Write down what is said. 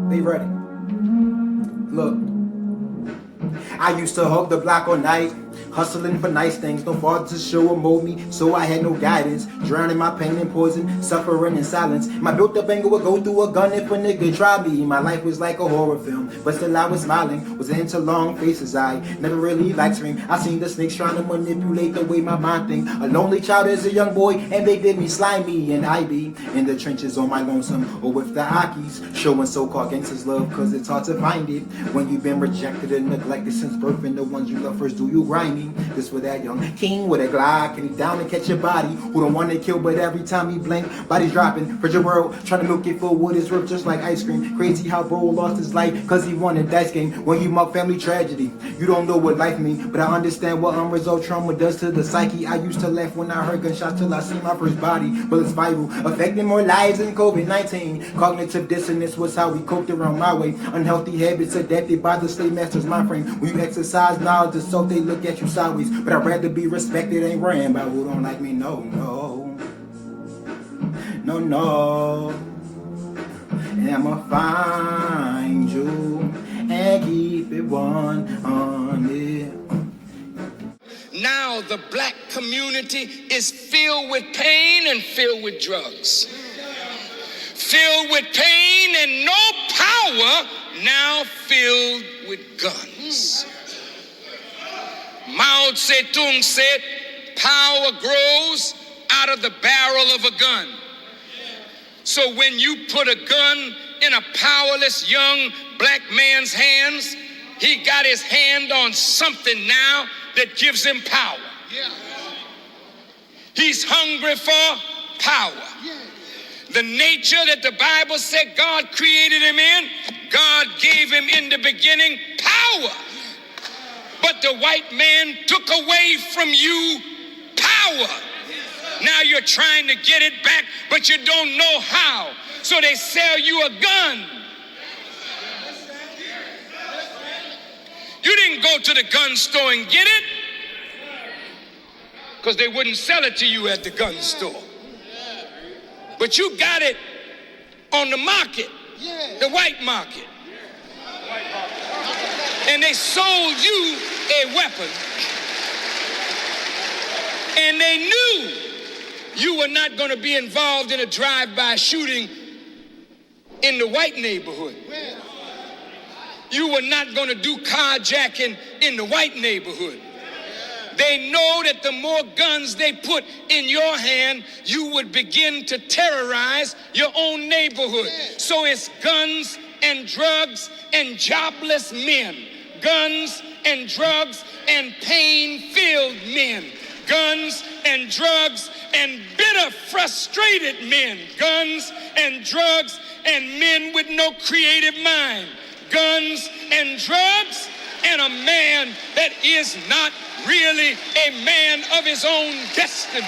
Be ready. Look. I used to hug the block all night, hustling for nice things. No father to show or mold me, so I had no guidance. Drowning my pain in poison, suffering in silence. My built up anger would go through a gun if a nigga tried me. My life was like a horror film, but still I was smiling. Was into long faces, I never really liked scream. I seen the snakes trying to manipulate the way my mind think. A lonely child as a young boy, and they did me slimy. And I be in the trenches on my lonesome, or with the Akis, showing so-called gangsters love, cause it's hard to find it when you've been rejected and neglected since birth, and the ones you love first do you grimy. This for that young king with a Glock, and he down to catch your body, who don't want to kill, but every time he blink, body's dropping. For your world, trying to milk it for what it's worth, just like ice cream. Crazy how bro lost his life, cause he won a dice game. When you mock family tragedy, you don't know what life means, but I understand what unresolved trauma does to the psyche. I used to laugh when I heard gunshots till I see my first body, but it's viral, affecting more lives than COVID-19. Cognitive dissonance was how we coped around my way. Unhealthy habits adapted by the slave master's mind frame. When you exercise knowledge of self, they look at you sideways. But I'd rather be respected, ain't worrying about who don't like me. No, no, no, no. And I'ma find you and keep it 100. Now the black community is filled with pain and filled with drugs. Filled with pain and no power, now filled with guns. Mao Zedong said, power grows out of the barrel of a gun. So when you put a gun in a powerless young black man's hands, he got his hand on something now that gives him power. He's hungry for power. The nature that the Bible said God created him in, God gave him in the beginning power. But the white man took away from you power. Now you're trying to get it back, but you don't know how. So they sell you a gun. You didn't go to the gun store and get it, because they wouldn't sell it to you at the gun store. But you got it on the market, the white market. And they sold you a weapon. And they knew you were not going to be involved in a drive-by shooting in the white neighborhood. You were not going to do carjacking in the white neighborhood. They know that the more guns they put in your hand, you would begin to terrorize your own neighborhood. So it's guns and drugs and jobless men. Guns and drugs and pain-filled men. Guns and drugs and bitter, frustrated men. Guns and drugs and men with no creative mind. Guns and drugs and a man that is not really a man of his own destiny.